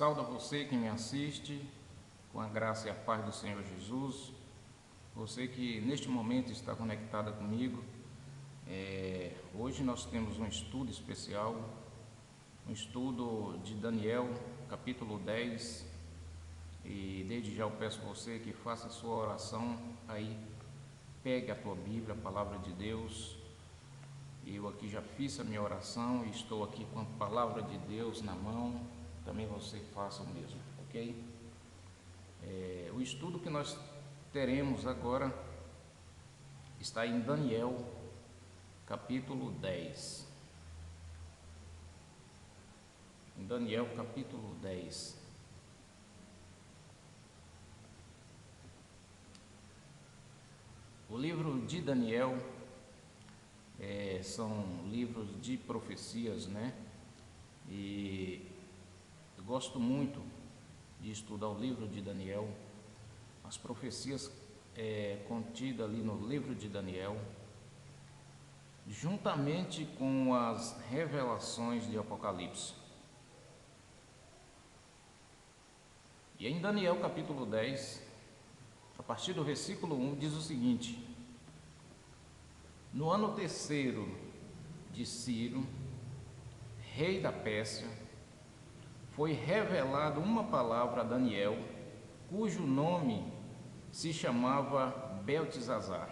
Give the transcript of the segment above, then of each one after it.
Saúdo a você que me assiste, com a graça e a paz do Senhor Jesus. Você que neste momento está conectada comigo. Hoje nós temos um estudo especial, um estudo de Daniel, capítulo 10. E desde já eu peço a você que faça a sua oração aí. Pegue a tua Bíblia, a palavra de Deus. Eu aqui já fiz a minha oração e estou aqui com a palavra de Deus na mão. Também você faça o mesmo, ok? O estudo que nós teremos agora está em Daniel, capítulo 10. Em Daniel, capítulo 10. O livro de Daniel são livros de profecias, né? E eu gosto muito de estudar o livro de Daniel, as profecias contidas ali no livro de Daniel, juntamente com as revelações de Apocalipse. E em Daniel capítulo 10, a partir do versículo 1, diz o seguinte: No ano terceiro de Ciro, rei da Pérsia, foi revelada uma palavra a Daniel, cujo nome se chamava Beltesazar.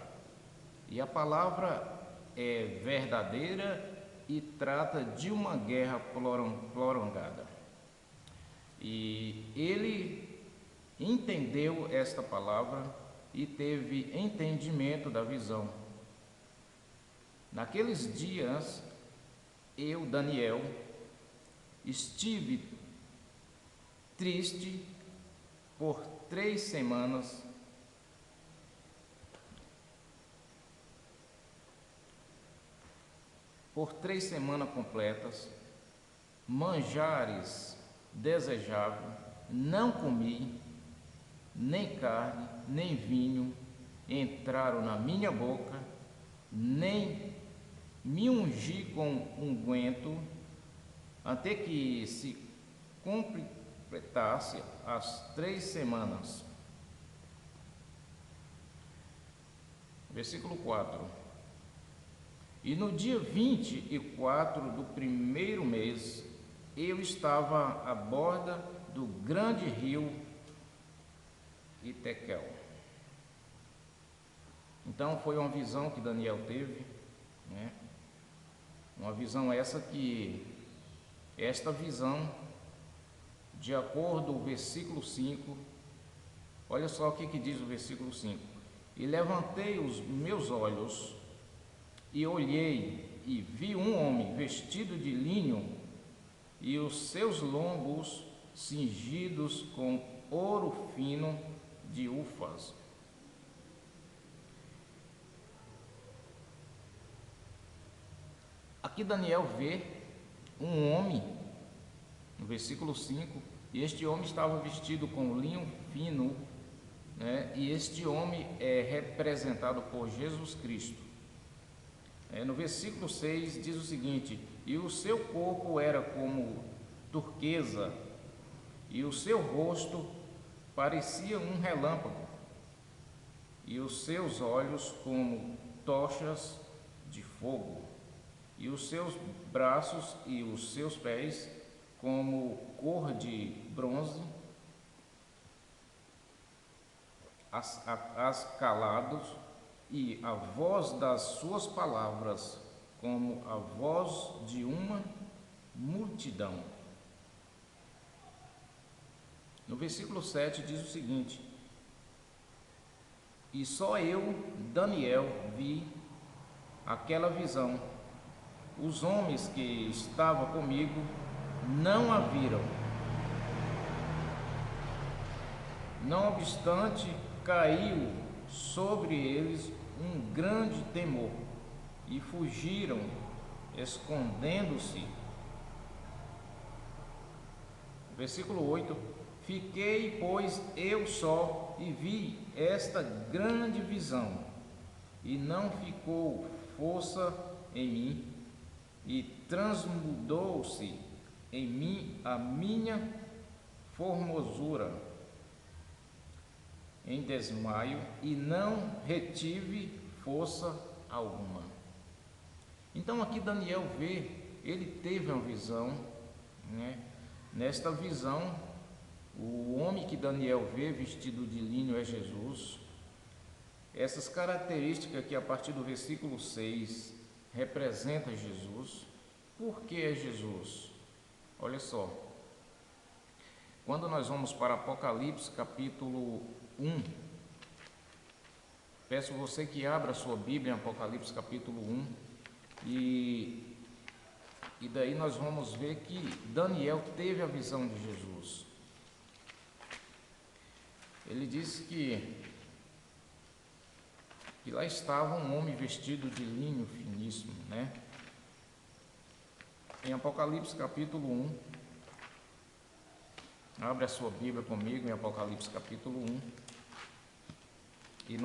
E a palavra é verdadeira e trata de uma guerra prolongada. E ele entendeu esta palavra e teve entendimento da visão. Naqueles dias, eu, Daniel, estive triste por 3 semanas. Por 3 semanas completas, manjares desejáveis, não comi, nem carne, nem vinho entraram na minha boca, nem me ungi com unguento, até que se completasse as 3 semanas. Versículo 4. E no dia 24 do primeiro mês, eu estava à borda do grande rio Itequel. Então foi uma visão que Daniel teve, né? Uma visão esta visão, de acordo com o versículo 5, olha só o que diz o versículo 5. E levantei os meus olhos e olhei e vi um homem vestido de linho e os seus lombos cingidos com ouro fino de Ufaz. Aqui Daniel vê um homem, no versículo 5, e este homem estava vestido com linho fino, né? E este homem é representado por Jesus Cristo. No versículo 6 diz o seguinte: e o seu corpo era como turquesa, e o seu rosto parecia um relâmpago, e os seus olhos como tochas de fogo, e os seus braços e os seus pés como cor de bronze, ascalados, e a voz das suas palavras como a voz de uma multidão. No versículo 7 diz o seguinte: e só eu, Daniel, vi aquela visão. Os homens que estavam comigo não a viram. Não obstante, caiu sobre eles um grande temor e fugiram, escondendo-se. Versículo 8: fiquei, pois, eu só e vi esta grande visão, e não ficou força em mim, e transmudou-se em mim a minha formosura em desmaio e não retive força alguma. Então aqui Daniel vê, ele teve uma visão, né? Nesta visão, o homem que Daniel vê vestido de linho é Jesus. Essas características que a partir do versículo 6 representa Jesus. Por que é Jesus? Olha só, quando nós vamos para Apocalipse capítulo 1, peço você que abra a sua Bíblia em Apocalipse capítulo 1 e daí nós vamos ver que Daniel teve a visão de Jesus. Ele disse que lá estava um homem vestido de linho finíssimo, né? Em Apocalipse capítulo 1, abre a sua Bíblia comigo em Apocalipse capítulo 1 e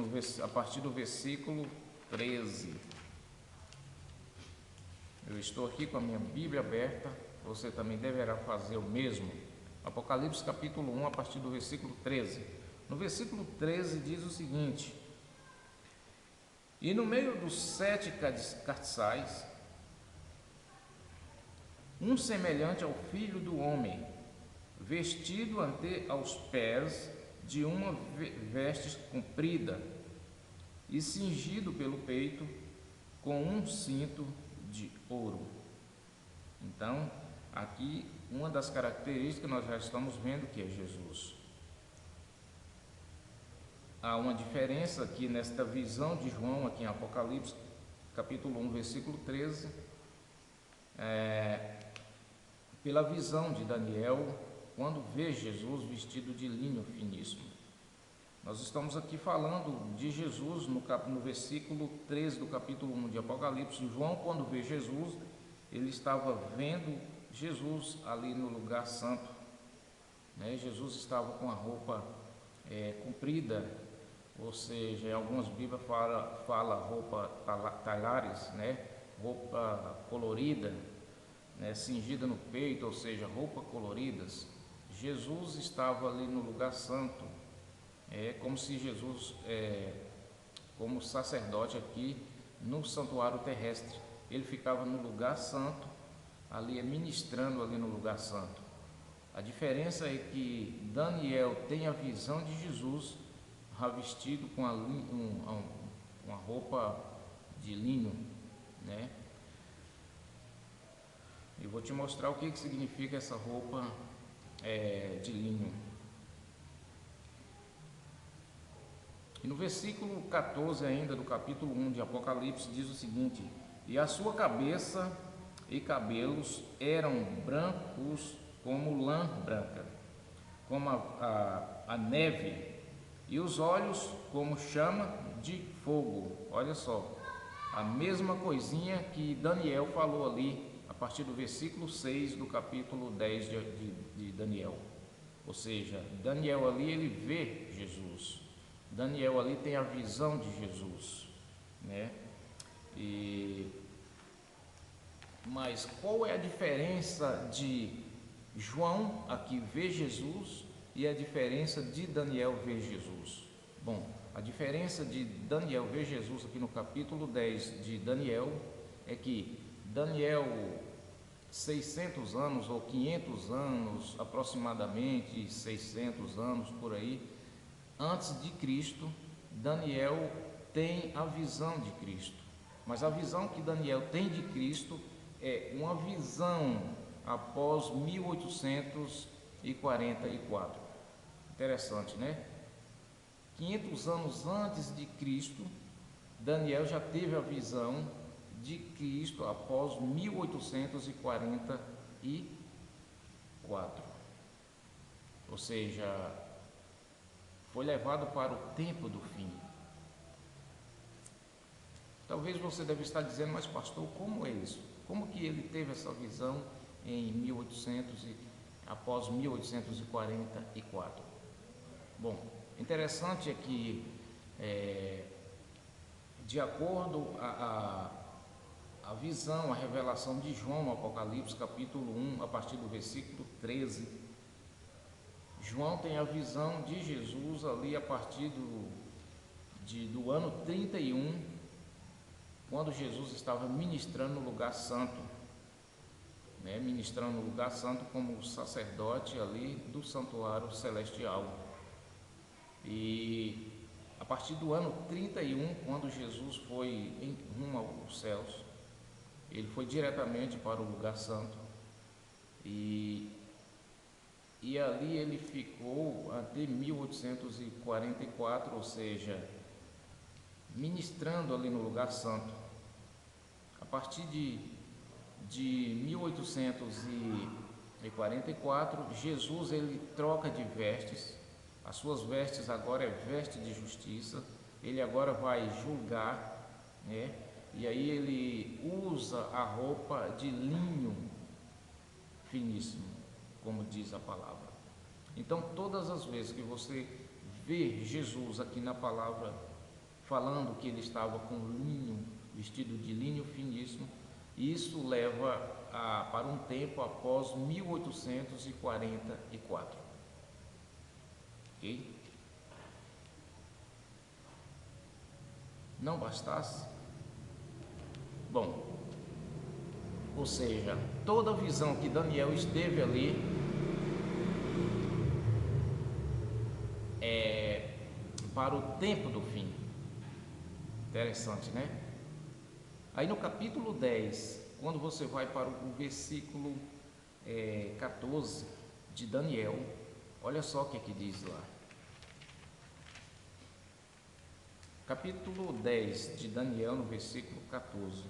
a partir do versículo 13. Eu estou aqui com a minha Bíblia aberta, você também deverá fazer o mesmo. Apocalipse capítulo 1, a partir do versículo 13. No versículo 13 diz o seguinte: e no meio dos 7 castiçais, um semelhante ao filho do homem, vestido até aos pés de uma veste comprida e cingido pelo peito com um cinto de ouro. Então, aqui uma das características nós já estamos vendo que é Jesus. Há uma diferença aqui nesta visão de João, aqui em Apocalipse, capítulo 1, versículo 13, pela visão de Daniel, quando vê Jesus vestido de linho finíssimo. Nós estamos aqui falando de Jesus no versículo 13 do capítulo 1 de Apocalipse. João, quando vê Jesus, ele estava vendo Jesus ali no lugar santo, né? Jesus estava com a roupa comprida, ou seja, em algumas Bíblias fala roupa talares, né? Roupa colorida, né? Cingida no peito, ou seja, roupa coloridas. Jesus estava ali no lugar santo, como se Jesus, como sacerdote aqui no santuário terrestre, ele ficava no lugar santo, ali ministrando ali no lugar santo. A diferença é que Daniel tem a visão de Jesus revestido com uma roupa de linho, né? Eu vou te mostrar o que significa essa roupa de linho. E no versículo 14 ainda do capítulo 1 de Apocalipse diz o seguinte: e a sua cabeça e cabelos eram brancos como lã branca, como a neve, e os olhos como chama de fogo. Olha só, a mesma coisinha que Daniel falou ali, a partir do versículo 6 do capítulo 10 de Daniel. Ou seja, Daniel ali ele vê Jesus, Daniel ali tem a visão de Jesus, né? Mas qual é a diferença de João aqui ver Jesus e a diferença de Daniel ver Jesus? Bom, a diferença de Daniel ver Jesus aqui no capítulo 10 de Daniel é que Daniel, 600 anos ou 500 anos, aproximadamente 600 anos por aí, antes de Cristo, Daniel tem a visão de Cristo. Mas a visão que Daniel tem de Cristo é uma visão após 1844. Interessante, né? 500 anos antes de Cristo, Daniel já teve a visão de Cristo após 1844. Ou seja, foi levado para o tempo do fim. Talvez você deve estar dizendo, mas pastor, como é isso? Como que ele teve essa visão após 1844? Bom, interessante é que, de acordo a visão, a revelação de João no Apocalipse capítulo 1, a partir do versículo 13, João tem a visão de Jesus ali a partir do ano 31, quando Jesus estava ministrando no lugar santo, né? Ministrando no lugar santo como sacerdote ali do santuário celestial. E a partir do ano 31, quando Jesus foi em rumo aos céus, ele foi diretamente para o lugar santo e ali ele ficou até 1844, ou seja, ministrando ali no lugar santo. A partir de 1844, Jesus ele troca de vestes. As suas vestes agora é veste de justiça. Ele agora vai julgar, né? E aí ele usa a roupa de linho finíssimo, como diz a palavra. Então, todas as vezes que você vê Jesus aqui na palavra falando que ele estava com linho, vestido de linho finíssimo, isso leva para um tempo após 1844. Ok? Não bastasse? Bom, ou seja, toda a visão que Daniel esteve ali para o tempo do fim. Interessante, né? Aí no capítulo 10, quando você vai para o versículo 14 de Daniel, olha só o que diz lá. Capítulo 10 de Daniel, no versículo 14.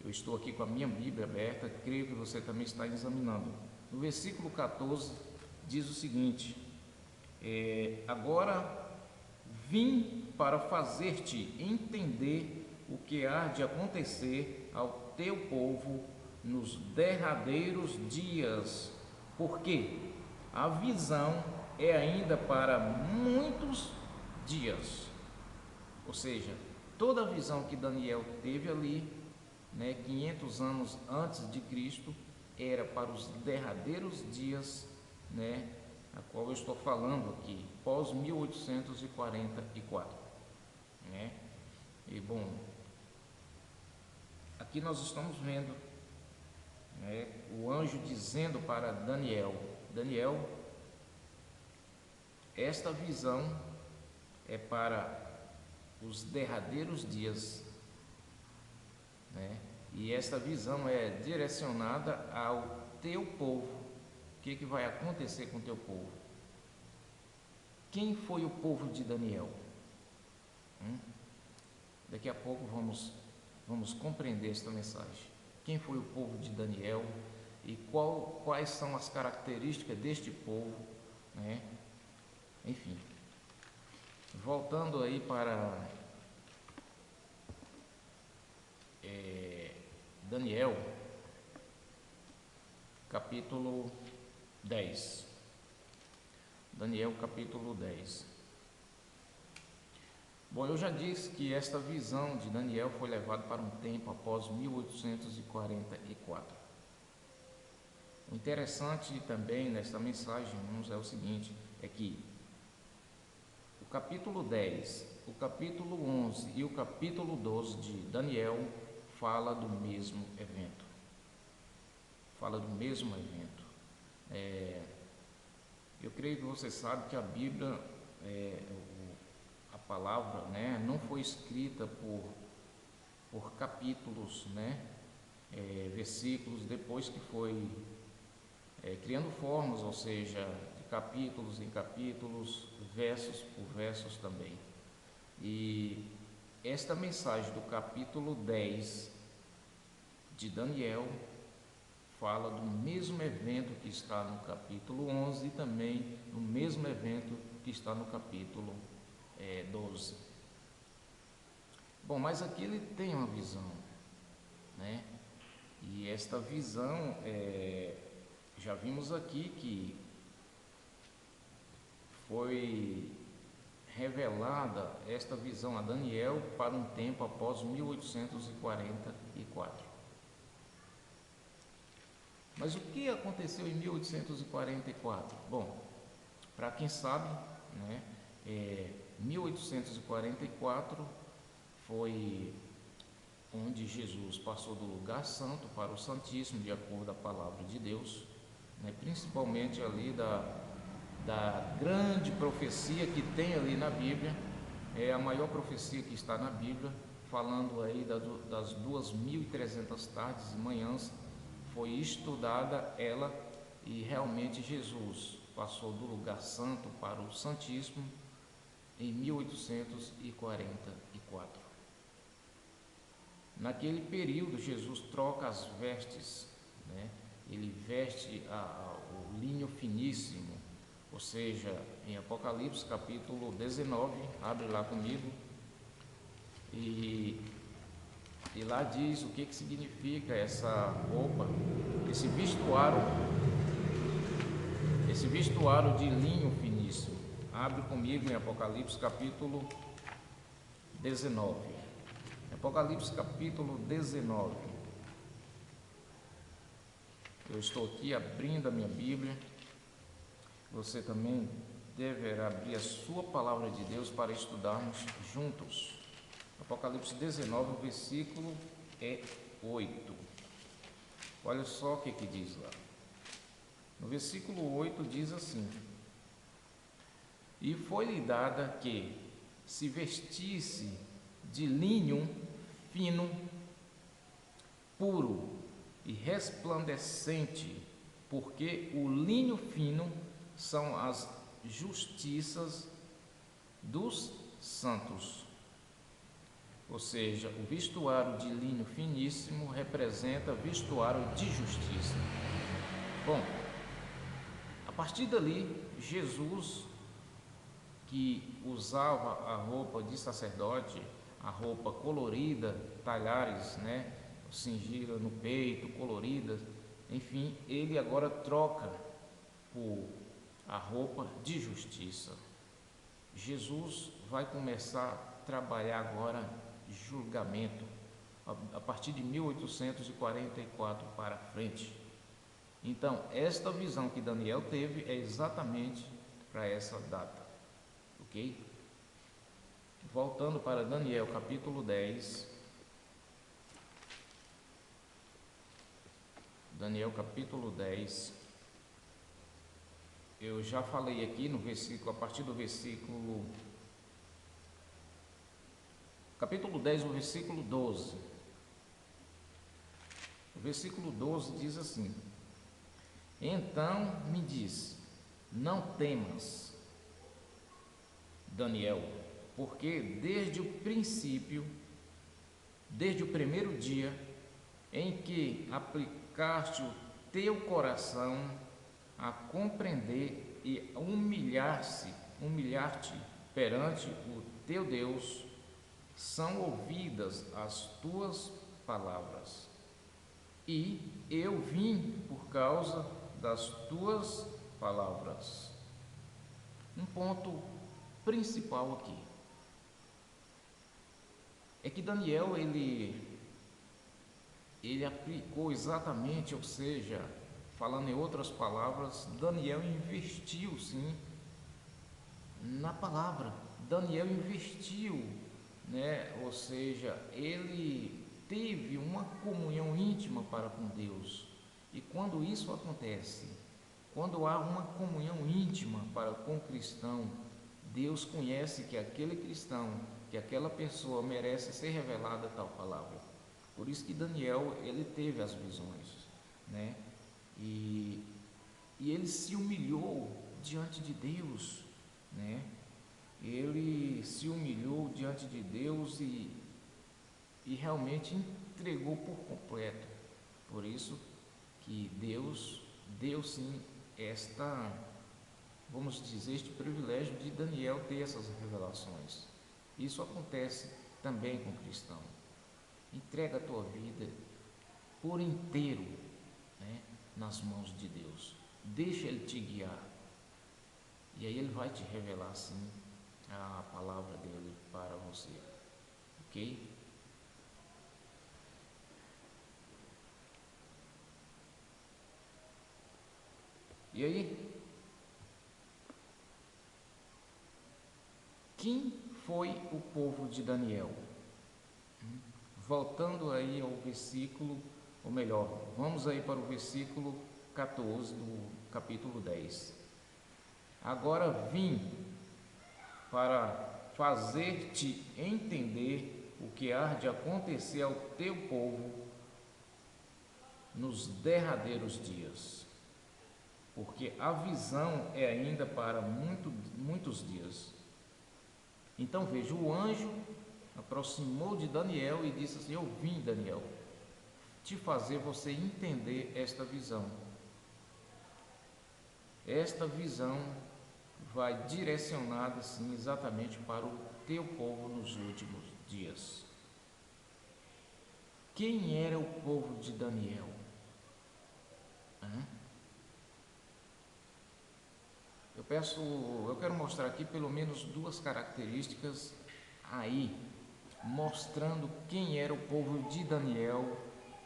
Eu estou aqui com a minha Bíblia aberta, creio que você também está examinando. No versículo 14 diz o seguinte: agora vim para fazer-te entender o que há de acontecer ao teu povo nos derradeiros dias, porque a visão é ainda para muitos dias. Ou seja, toda a visão que Daniel teve ali, né, 500 anos antes de Cristo, era para os derradeiros dias, né, a qual eu estou falando aqui, pós 1844, né? E bom, aqui nós estamos vendo, né, o anjo dizendo para Daniel: Daniel, esta visão é para os derradeiros dias, né? E esta visão é direcionada ao teu povo. O que vai acontecer com o teu povo? Quem foi o povo de Daniel? Daqui a pouco vamos compreender esta mensagem. Quem foi o povo de Daniel e quais são as características deste povo, né? Enfim, voltando aí para Daniel, capítulo 10. Daniel, capítulo 10. Bom, eu já disse que esta visão de Daniel foi levada para um tempo após 1844. O interessante também nesta mensagem, irmãos, é o seguinte, é que o capítulo 10, o capítulo 11 e o capítulo 12 de Daniel fala do mesmo evento. Eu creio que você sabe que a Bíblia, a palavra, né, não foi escrita por capítulos, né, versículos, depois que foi criando formas, ou seja, de capítulos em capítulos, versos por versos também. E esta mensagem do capítulo 10 de Daniel fala do mesmo evento que está no capítulo 11 e também no mesmo evento que está no capítulo 12. Bom, mas aqui ele tem uma visão, né? E esta visão, já vimos aqui que foi revelada esta visão a Daniel para um tempo após 1844. Mas o que aconteceu em 1844? Bom, Para quem sabe, né, 1844 foi onde Jesus passou do lugar santo para o Santíssimo, de acordo com a palavra de Deus, né, principalmente ali da grande profecia que tem ali na Bíblia, é a maior profecia que está na Bíblia, falando aí das 2.300 tardes e manhãs, foi estudada ela, e realmente Jesus passou do lugar santo para o Santíssimo em 1844. Naquele período, Jesus troca as vestes, né? Ele veste o linho finíssimo, ou seja, em Apocalipse capítulo 19, abre lá comigo, e lá diz o que significa essa roupa, esse vestuário de linho finíssimo. Abre comigo em Apocalipse capítulo 19. Apocalipse capítulo 19. Eu estou aqui abrindo a minha Bíblia. Você também deverá abrir a sua palavra de Deus para estudarmos juntos. Apocalipse 19, o versículo é 8. Olha só o que diz lá. No versículo 8 diz assim: E foi-lhe dada que se vestisse de linho fino, puro e resplandecente, porque o linho fino são as justiças dos santos. Ou seja, o vestuário de linho finíssimo representa vestuário de justiça. Bom, a partir dali, Jesus, que usava a roupa de sacerdote, a roupa colorida, talhares, né, cingira no peito, coloridas, enfim, ele agora troca por a roupa de justiça. Jesus vai começar a trabalhar agora julgamento a partir de 1844 para frente. Então, esta visão que Daniel teve é exatamente para essa data, ok? Voltando para Daniel capítulo 10. Daniel capítulo 10. Eu já falei aqui no versículo, a partir do versículo capítulo 10, o versículo 12. O versículo 12 diz assim: Então me disse: Não temas, Daniel, porque desde o princípio, desde o primeiro dia em que aplicaste o teu coração a compreender e humilhar-te perante o teu Deus, são ouvidas as tuas palavras, e eu vim por causa das tuas palavras. Um ponto principal aqui é que Daniel ele aplicou exatamente, ou seja, falando em outras palavras, Daniel investiu sim na palavra. Daniel investiu, né? Ou seja, ele teve uma comunhão íntima para com Deus. E quando isso acontece, quando há uma comunhão íntima para com o cristão, Deus conhece que aquele cristão, que aquela pessoa merece ser revelada tal palavra. Por isso que Daniel, ele teve as visões, né? E ele se humilhou diante de Deus, né? Ele se humilhou diante de Deus e realmente entregou por completo. Por isso que Deus deu sim vamos dizer, este privilégio de Daniel ter essas revelações. Isso acontece também com o cristão. Entrega a tua vida por inteiro, né, nas mãos de Deus. Deixa Ele te guiar. E aí Ele vai te revelar sim a palavra dele para você. Ok? E aí, Quem foi o povo de Daniel? Voltando aí ao versículo, ou melhor, vamos aí para o versículo 14 do capítulo 10. Agora vim para fazer-te entender o que há de acontecer ao teu povo nos derradeiros dias, porque a visão é ainda para muitos dias. Então veja, o anjo aproximou de Daniel e disse assim: eu vim, Daniel, te fazer você entender esta visão. Esta visão vai direcionada sim exatamente para o teu povo nos últimos dias. Quem era o povo de Daniel? Eu quero mostrar aqui pelo menos duas características aí, mostrando quem era o povo de Daniel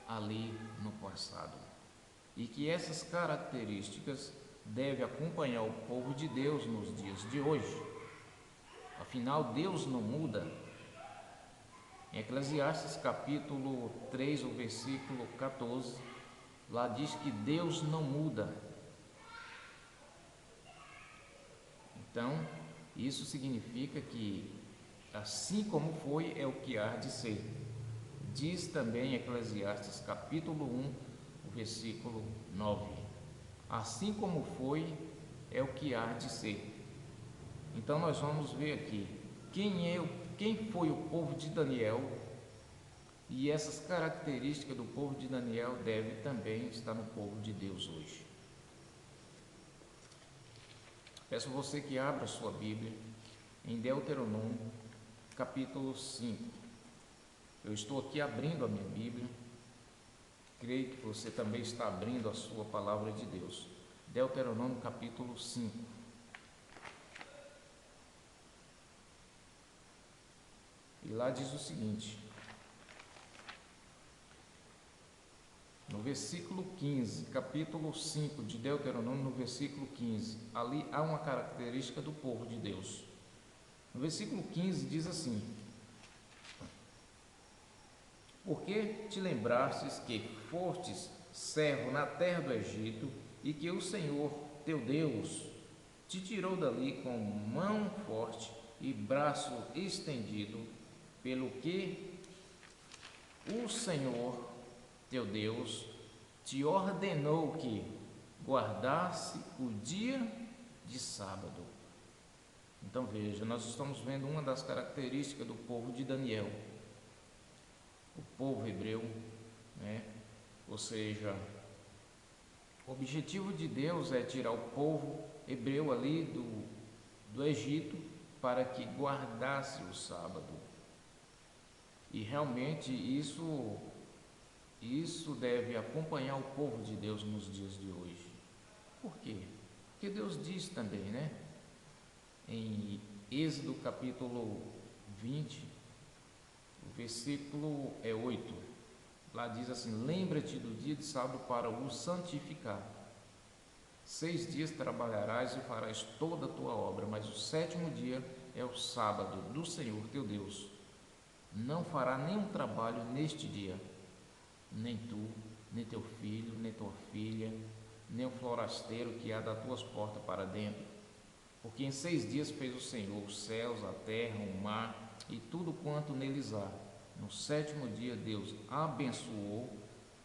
ali no passado. E que essas características devem acompanhar o povo de Deus nos dias de hoje. Afinal, Deus não muda. Em Eclesiastes capítulo 3, o versículo 14, lá diz que Deus não muda. Então, isso significa que assim como foi, é o que há de ser. Diz também Eclesiastes capítulo 1, o versículo 9. Assim como foi, é o que há de ser. Então nós vamos ver aqui quem foi o povo de Daniel, e essas características do povo de Daniel devem também estar no povo de Deus hoje. Peço a você que abra a sua Bíblia em Deuteronômio capítulo 5. Eu estou aqui abrindo a minha Bíblia, creio que você também está abrindo a sua palavra de Deus. Deuteronômio capítulo 5. E lá diz o seguinte, no versículo 15, capítulo 5 de Deuteronômio, no versículo 15, ali há uma característica do povo de Deus. No versículo 15 diz assim: porque te lembrastes que fostes servo na terra do Egito, e que o Senhor teu Deus te tirou dali com mão forte e braço estendido, pelo que o Senhor teu Deus te ordenou que guardasse o dia de sábado. Então veja, nós estamos vendo uma das características do povo de Daniel, o povo hebreu, né? Ou seja, o objetivo de Deus é tirar o povo hebreu ali do Egito para que guardasse o sábado. E realmente isso deve acompanhar o povo de Deus nos dias de hoje. Por quê? Porque Deus diz também, né? Em Êxodo capítulo 20, o versículo 8, lá diz assim: lembra-te do dia de sábado para o santificar. 6 dias trabalharás e farás toda a tua obra, mas o 7º dia é o sábado do Senhor teu Deus. Não fará nenhum trabalho neste dia, nem tu, nem teu filho, nem tua filha, nem o forasteiro que há das tuas portas para dentro. Porque em 6 dias fez o Senhor os céus, a terra, o mar e tudo quanto neles há. No 7º dia Deus abençoou,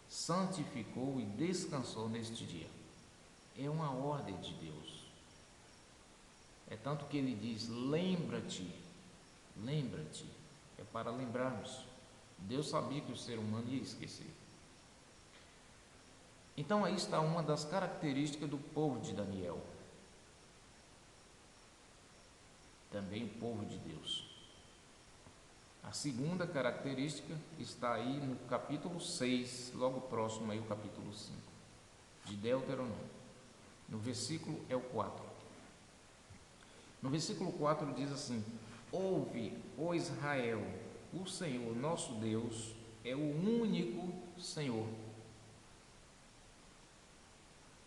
santificou e descansou neste dia. É uma ordem de Deus. É tanto que ele diz: lembra-te, lembra-te. É para lembrarmos. Deus sabia que o ser humano ia esquecer. Então aí está uma das características do povo de Daniel. Também o povo de Deus. A segunda característica está aí no capítulo 6, logo próximo aí o capítulo 5, de Deuteronômio. No versículo 4. No versículo 4 diz assim: ouve, ó Israel, o Senhor nosso Deus é o único Senhor.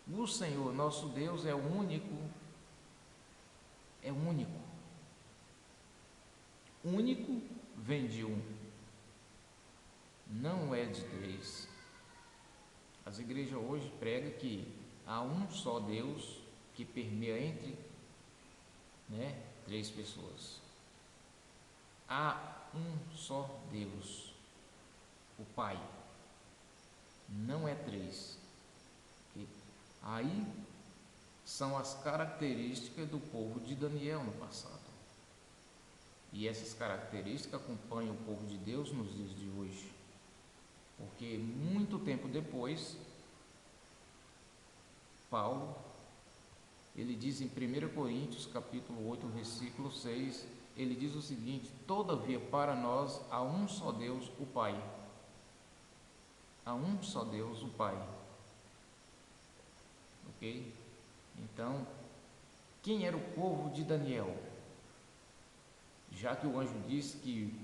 O Senhor nosso Deus é o único. É único. único vem de um, não é de três. As igrejas hoje pregam que há um só Deus que permeia entre, três pessoas. Há um só Deus, o Pai, não é três. Aí são as características do povo de Daniel no passado. E essas características acompanham o povo de Deus nos dias de hoje. Porque muito tempo depois, Paulo, ele diz em 1 Coríntios, capítulo 8, versículo 6, ele diz o seguinte: todavia para nós há um só Deus, o Pai. Há um só Deus, o Pai. Ok? Então, quem era o povo de Daniel? Já que o anjo disse que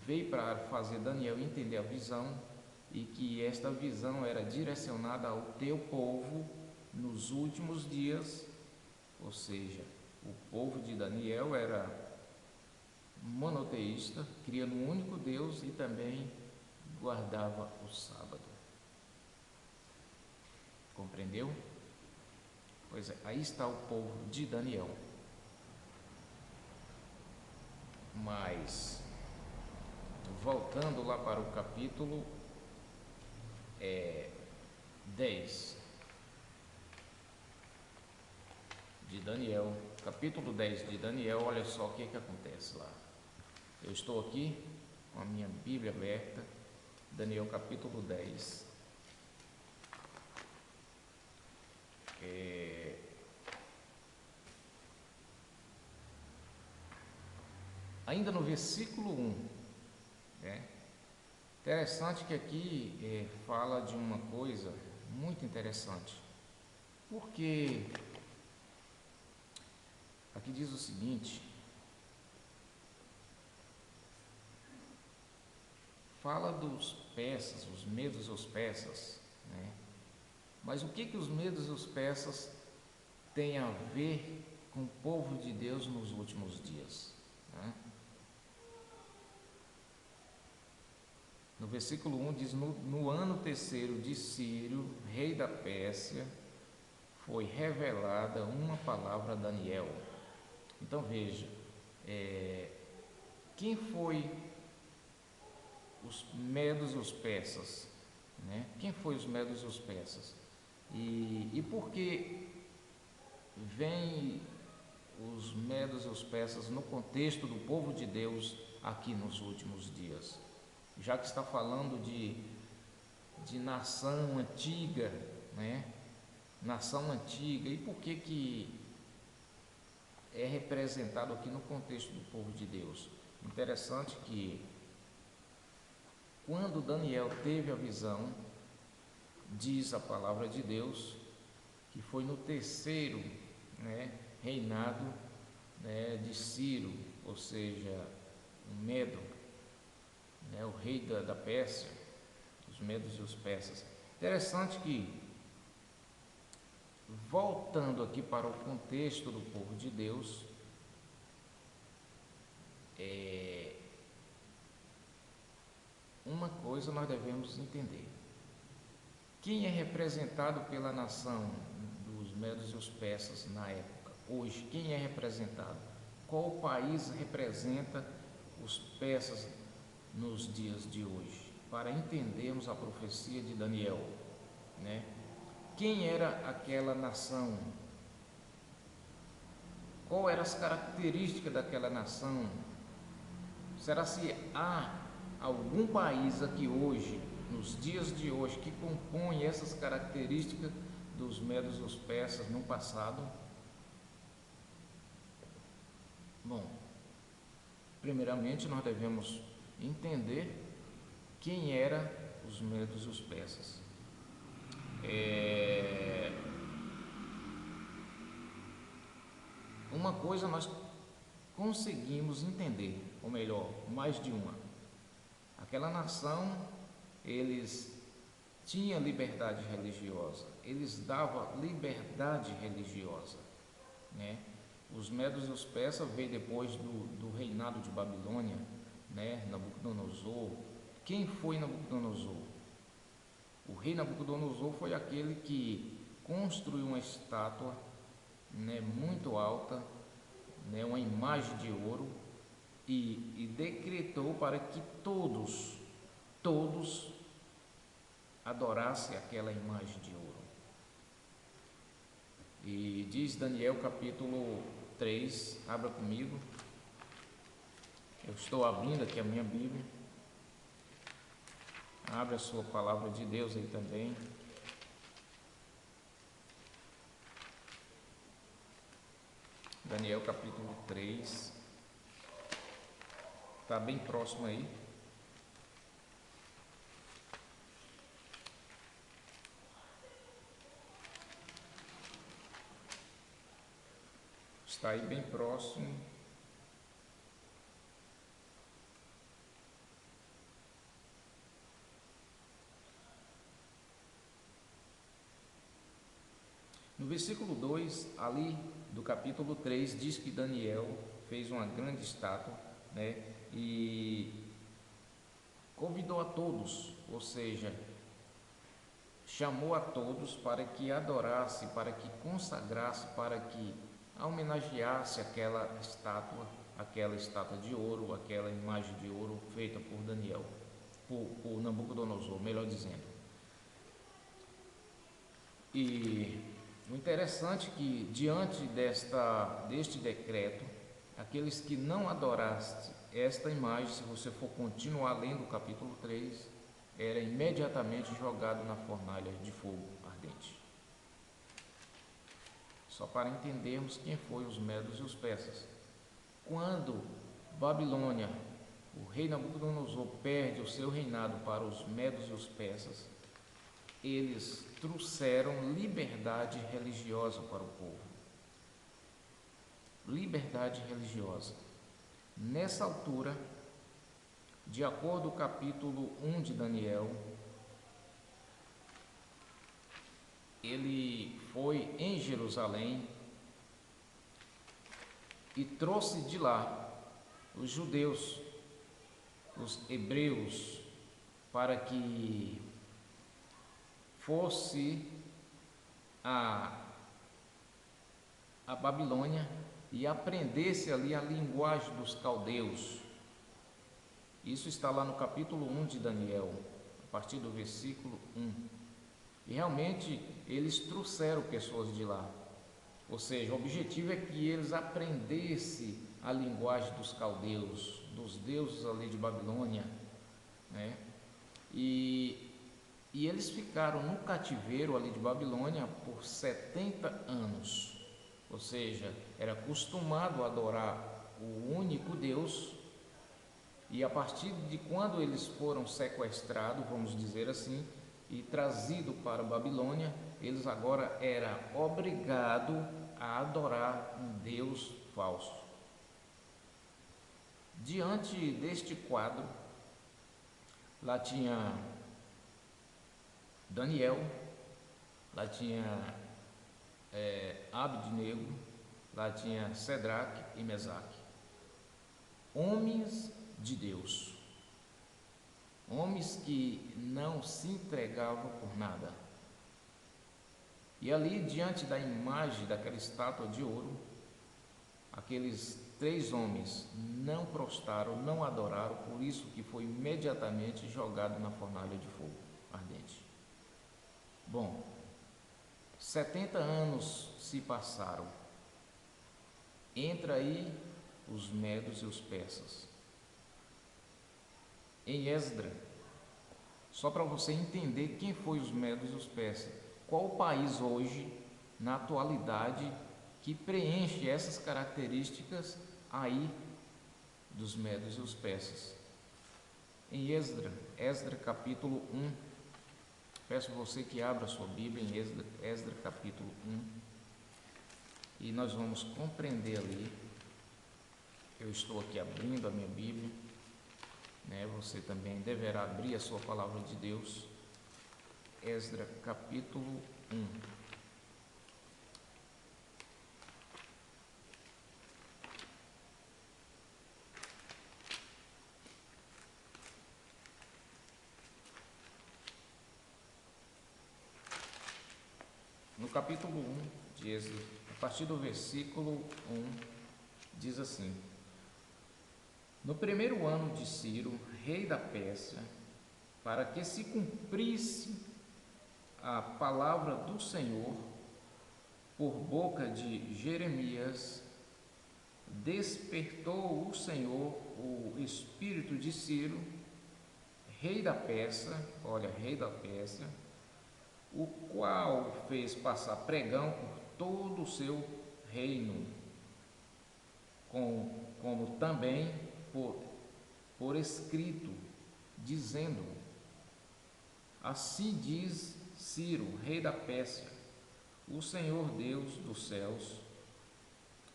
veio para fazer Daniel entender a visão e que esta visão era direcionada ao teu povo nos últimos dias, ou seja, o povo de Daniel era monoteísta, cria no único Deus e também guardava o sábado. Compreendeu? Pois é, aí está o povo de Daniel. Mas, voltando lá para o capítulo 10 de Daniel, capítulo 10 de Daniel, olha só o que acontece lá. Eu estou aqui com a minha Bíblia aberta, Daniel capítulo 10. Ainda no versículo 1, interessante que aqui fala de uma coisa muito interessante, porque aqui diz o seguinte: fala dos persas, os medos e os persas, mas o que os medos e os persas têm a ver com o povo de Deus nos últimos dias? No versículo 1 diz: no ano terceiro de Círio, rei da Pérsia, foi revelada uma palavra a Daniel. Então veja, quem foi os medos e os persas? Quem foi os medos e os persas? E por que vem os medos e os persas no contexto do povo de Deus aqui nos últimos dias? Já que está falando de nação antiga, nação antiga, e por que é representado aqui no contexto do povo de Deus? Interessante que quando Daniel teve a visão, diz a palavra de Deus, que foi no terceiro reinado de Ciro, ou seja, o Medo, o rei da Pérsia, os medos e os persas. Interessante que, voltando aqui para o contexto do povo de Deus, uma coisa nós devemos entender: quem é representado pela nação dos medos e os persas na época? Hoje, quem é representado? Qual país representa os persas nos dias de hoje? Para entendermos a profecia de Daniel, Quem era aquela nação? Qual eram as características daquela nação? Será se há algum país aqui hoje, nos dias de hoje, que compõe essas características dos medos e os persas no passado? Bom, primeiramente nós devemos entender quem eram os medos e os persas. Uma coisa nós conseguimos entender, ou melhor, mais de uma. Aquela nação, eles tinham liberdade religiosa, eles davam liberdade religiosa, Os medos e os persas veio depois do reinado de Babilônia, né? Nabucodonosor. Quem foi Nabucodonosor? O rei Nabucodonosor foi aquele que construiu uma estátua, né, muito alta, né, uma imagem de ouro, e decretou para que todos adorassem aquela imagem de ouro. E diz Daniel capítulo 3, abra comigo. Eu estou abrindo aqui a minha Bíblia. Abre a sua palavra de Deus aí também. Daniel capítulo 3. Está bem próximo aí. Está aí bem próximo. No versículo 2, ali do capítulo 3, diz que Daniel fez uma grande estátua, né, e convidou a todos, ou seja, chamou a todos para que adorasse, para que consagrasse, para que homenageasse aquela estátua de ouro, aquela imagem de ouro feita por Daniel, por Nabucodonosor, melhor dizendo. E o interessante é que, diante deste decreto, aqueles que não adorassem esta imagem, se você for continuar lendo o capítulo 3, era imediatamente jogado na fornalha de fogo ardente. Só para entendermos quem foi os medos e os persas. Quando Babilônia, o rei Nabucodonosor, perde o seu reinado para os medos e os persas, eles trouxeram liberdade religiosa para o povo. Liberdade religiosa. Nessa altura, de acordo com o capítulo 1 de Daniel, ele foi em Jerusalém e trouxe de lá os judeus, os hebreus, para que fosse a Babilônia e aprendesse ali a linguagem dos caldeus. Isso está lá no capítulo 1 de Daniel, a partir do versículo 1. E realmente eles trouxeram pessoas de lá. Ou seja, o objetivo é que eles aprendessem a linguagem dos caldeus, dos deuses ali de Babilônia, né? E eles ficaram no cativeiro ali de Babilônia por 70 anos. Ou seja, era acostumado a adorar o único Deus. E a partir de quando eles foram sequestrados, vamos dizer assim, e trazidos para a Babilônia, eles agora eram obrigados a adorar um Deus falso. Diante deste quadro, lá tinha Daniel, lá tinha Abednego, lá tinha Sedraque e Mesaque, homens de Deus, homens que não se entregavam por nada. E ali, diante da imagem daquela estátua de ouro, aqueles 3 homens não prostraram, não adoraram, por isso que foi imediatamente jogado na fornalha de fogo ardente. Bom, 70 anos se passaram. Entra aí os medos e os persas. Em Esdra, só para você entender quem foi os medos e os persas, qual o país hoje, na atualidade, que preenche essas características aí dos medos e os persas. Em Esdra capítulo 1, peço a você que abra a sua Bíblia em Esdra capítulo 1, e nós vamos compreender ali. Eu estou aqui abrindo a minha Bíblia, né? Você também deverá abrir a sua palavra de Deus. Esdra capítulo 1. No capítulo 1 de Êxodo, a partir do versículo 1, diz assim: No primeiro ano de Ciro, rei da Pérsia, para que se cumprisse a palavra do Senhor por boca de Jeremias, despertou o Senhor o espírito de Ciro, rei da Pérsia, rei da Pérsia, o qual fez passar pregão por todo o seu reino, como também por escrito, dizendo: Assim diz Ciro, rei da Pérsia: o Senhor Deus dos céus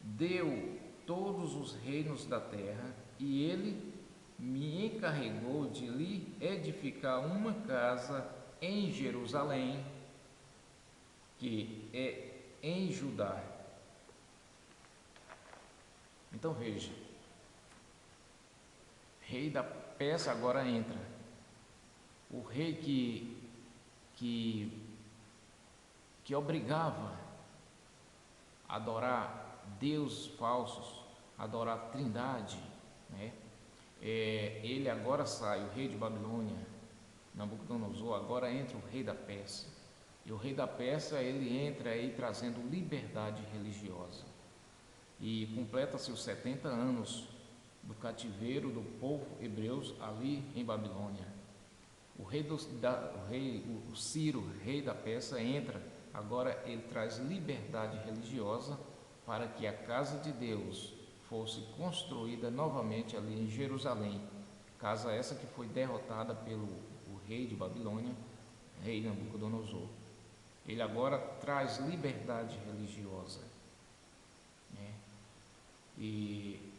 deu todos os reinos da terra, e ele me encarregou de lhe edificar uma casa em Jerusalém, que é em Judá. Então veja, rei da Pérsia agora entra, o rei que obrigava a adorar deuses falsos, adorar a Trindade, né? Ele agora sai, o rei de Babilônia, Nabucodonosor, agora entra o rei da Pérsia. E o rei da Pérsia, ele entra aí trazendo liberdade religiosa. E completa-se os 70 anos do cativeiro do povo hebreus ali em Babilônia. O Ciro, rei da Pérsia, entra, agora ele traz liberdade religiosa para que a casa de Deus fosse construída novamente ali em Jerusalém. Casa essa que foi derrotada pelo rei de Babilônia, rei Nabucodonosor. Ele agora traz liberdade religiosa, né? E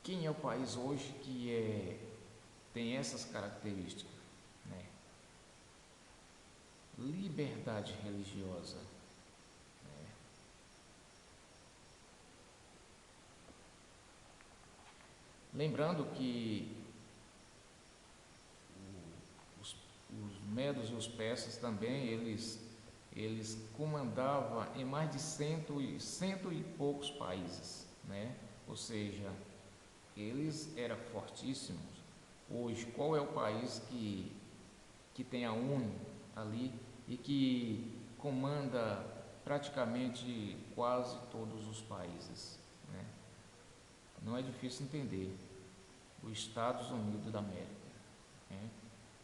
quem é o país hoje que tem essas características, né? Liberdade religiosa, né? Lembrando que os medos e os persas também, eles comandavam em mais de cento e poucos países, né? Ou seja, eles eram fortíssimos. Hoje, qual é o país que tem a ONU ali e que comanda praticamente quase todos os países, né? Não é difícil entender. Os Estados Unidos da América, né?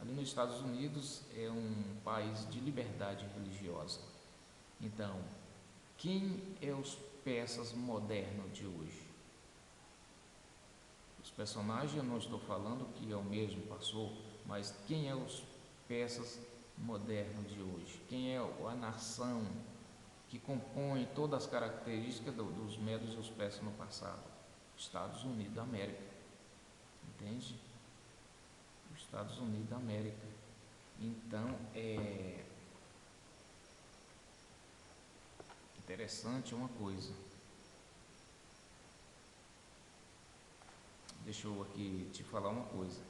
Ali nos Estados Unidos é um país de liberdade religiosa. Então, quem é os persas modernos de hoje? Os personagens eu não estou falando que é o mesmo passou, mas quem é os persas modernos de hoje? Quem é a nação que compõe todas as características dos medos e os persas no passado? Estados Unidos da América, entende? Os Estados Unidos da América. Então é interessante uma coisa. Deixa eu aqui te falar uma coisa.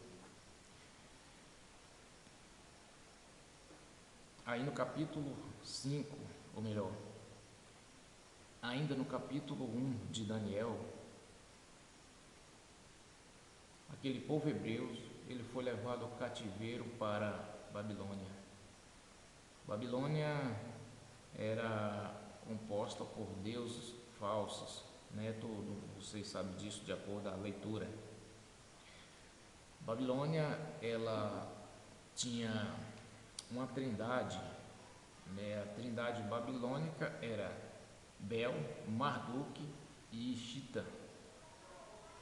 Aí no capítulo 5, ou melhor, ainda no capítulo 1 de Daniel, aquele povo hebreu, ele foi levado ao cativeiro para Babilônia. Babilônia era composta por deuses falsos, né? Vocês sabem disso de acordo com a leitura. Babilônia, ela tinha uma trindade, né? A trindade babilônica era Bel, Marduk e Ishtar,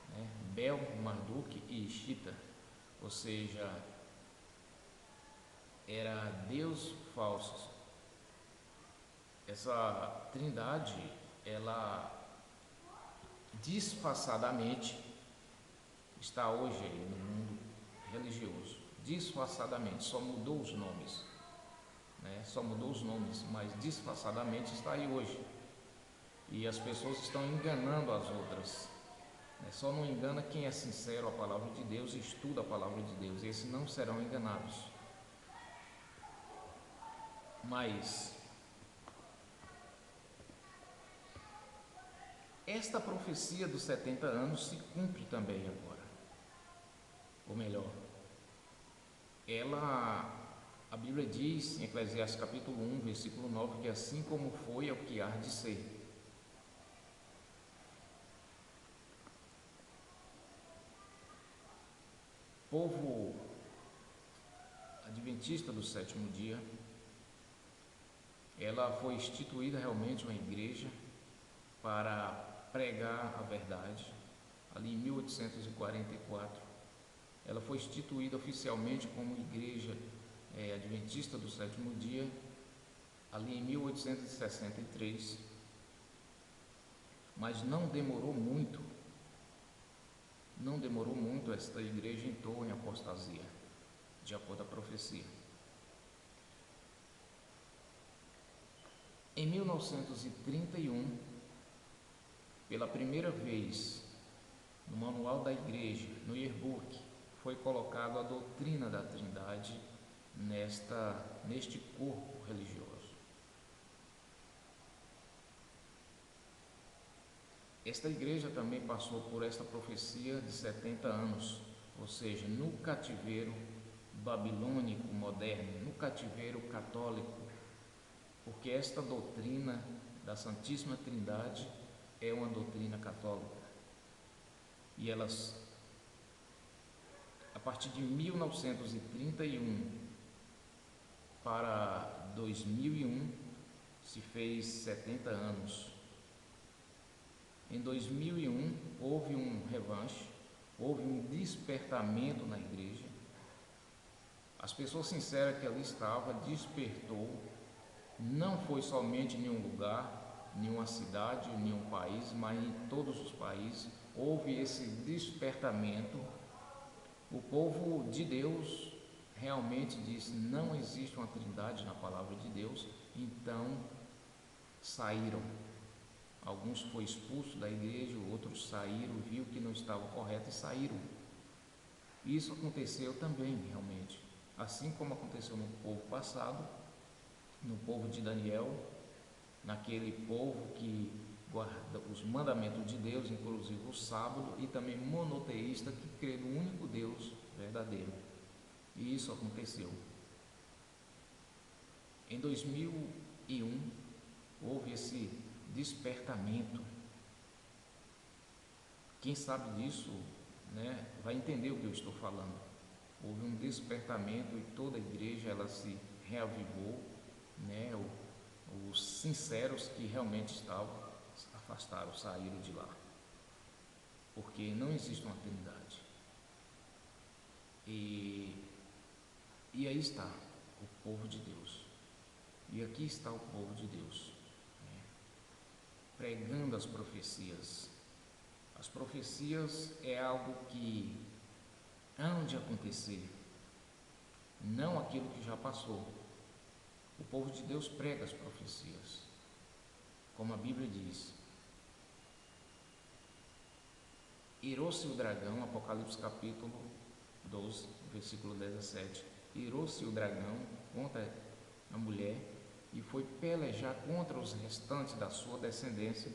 né? Bel, Marduk e Ishtar, ou seja, era deus falsos. Essa trindade, ela disfarçadamente está hoje aí no mundo religioso, disfarçadamente, só mudou os nomes, né? Só mudou os nomes, mas disfarçadamente está aí hoje. E as pessoas estão enganando as outras, né? Só não engana quem é sincero à palavra de Deus e estuda a palavra de Deus, esses não serão enganados. Mas esta profecia dos 70 anos se cumpre também agora. Ou melhor, a Bíblia diz em Eclesiastes capítulo 1, versículo 9, que assim como foi é o que há de ser. Povo adventista do sétimo dia, ela foi instituída realmente uma igreja para pregar a verdade. Ali em 1844, ela foi instituída oficialmente como igreja adventista do sétimo dia, ali em 1863, mas não demorou muito, esta igreja entrou em apostasia, de acordo com a profecia. Em 1931, pela primeira vez, no manual da igreja, no yearbook, foi colocado a doutrina da Trindade neste corpo religioso. Esta igreja também passou por esta profecia de 70 anos, ou seja, no cativeiro babilônico moderno, no cativeiro católico, porque esta doutrina da Santíssima Trindade é uma doutrina católica. E elas, a partir de 1931 para 2001, se fez 70 anos. Em 2001, houve um revanche, houve um despertamento na igreja. As pessoas sinceras que ali estavam despertou. Não foi somente em nenhum lugar, nenhuma cidade, nenhum país, mas em todos os países houve esse despertamento. O povo de Deus realmente disse: não existe uma trindade na palavra de Deus, então saíram. Alguns foram expulsos da igreja, outros saíram, viu que não estava correto e saíram. Isso aconteceu também, realmente, assim como aconteceu no povo passado, no povo de Daniel, naquele povo que guarda os mandamentos de Deus, inclusive o sábado, e também monoteísta, que crê no único Deus verdadeiro. E isso aconteceu. Em 2001, houve esse despertamento. Quem sabe disso, vai entender o que eu estou falando. Houve um despertamento e toda a igreja ela se reavivou, os sinceros que realmente estavam se afastaram, saíram de lá, porque não existe uma trindade. E aí está o povo de Deus, e aqui está o povo de Deus, pregando as profecias. As profecias é algo que há de acontecer, não aquilo que já passou. O povo de Deus prega as profecias, como a Bíblia diz. Irou-se o dragão, Apocalipse capítulo 12, versículo 17. Irou-se o dragão contra a mulher e foi pelejar contra os restantes da sua descendência,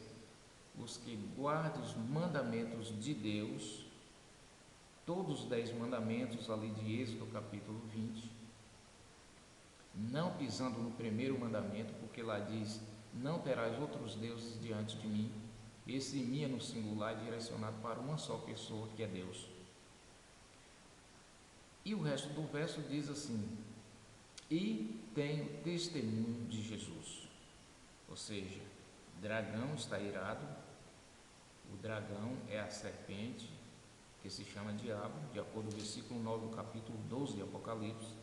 os que guardam os mandamentos de Deus, todos os 10 mandamentos ali de Êxodo capítulo 20, não pisando no primeiro mandamento, porque lá diz: não terás outros deuses diante de mim. Esse "mim" é no singular, direcionado para uma só pessoa, que é Deus. E o resto do verso diz assim: e tenho testemunho de Jesus. Ou seja, o dragão está irado. O dragão é a serpente, que se chama diabo, de acordo com o versículo 9 do capítulo 12 de Apocalipse.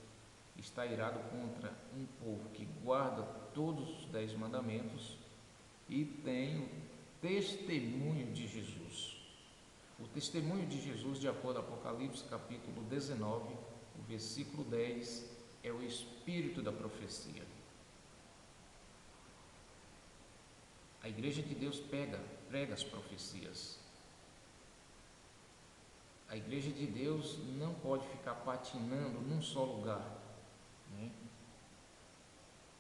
Está irado contra um povo que guarda todos os 10 mandamentos e tem o testemunho de Jesus. O testemunho de Jesus, de acordo com Apocalipse capítulo 19, o versículo 10, é o espírito da profecia. A igreja de Deus prega as profecias. A igreja de Deus não pode ficar patinando num só lugar,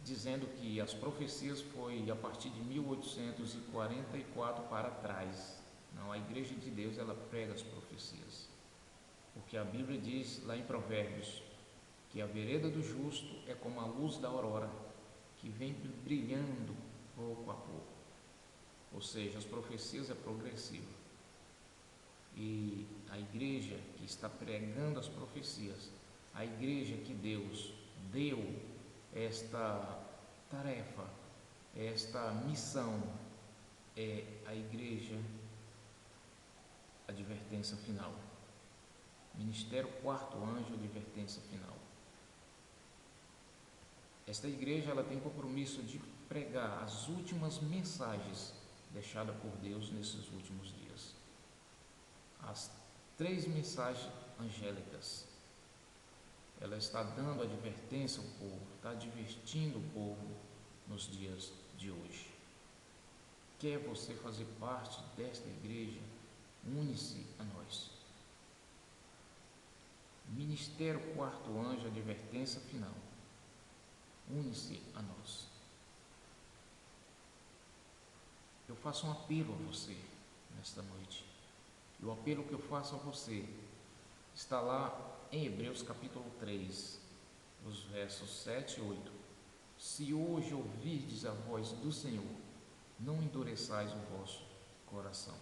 dizendo que as profecias foi a partir de 1844 para trás. Não, a Igreja de Deus, ela prega as profecias. Porque a Bíblia diz lá em Provérbios que a vereda do justo é como a luz da aurora, que vem brilhando pouco a pouco. Ou seja, as profecias é progressiva. E a igreja que está pregando as profecias, a igreja que Deus deu esta tarefa, esta missão, é a igreja Advertência Final. Ministério Quarto Anjo, Advertência Final. Esta igreja, ela tem compromisso de pregar as últimas mensagens deixadas por Deus nesses últimos dias. As 3 mensagens angélicas. Ela está dando advertência ao povo, está advertindo o povo nos dias de hoje. Quer você fazer parte desta igreja? Une-se a nós. Ministério Quarto Anjo, Advertência Final. Une-se a nós. Eu faço um apelo a você nesta noite. E o apelo que eu faço a você está lá em Hebreus capítulo 3, os versos 7 e 8. Se hoje ouvirdes a voz do Senhor, não endureçais o vosso coração.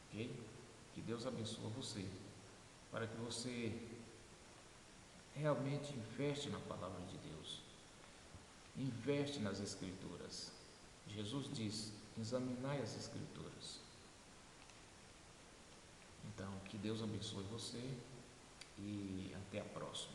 Ok? Que Deus abençoe você, para que você realmente investe na palavra de Deus. Investe nas Escrituras. Jesus diz: examinai as Escrituras. Então, que Deus abençoe você e até a próxima.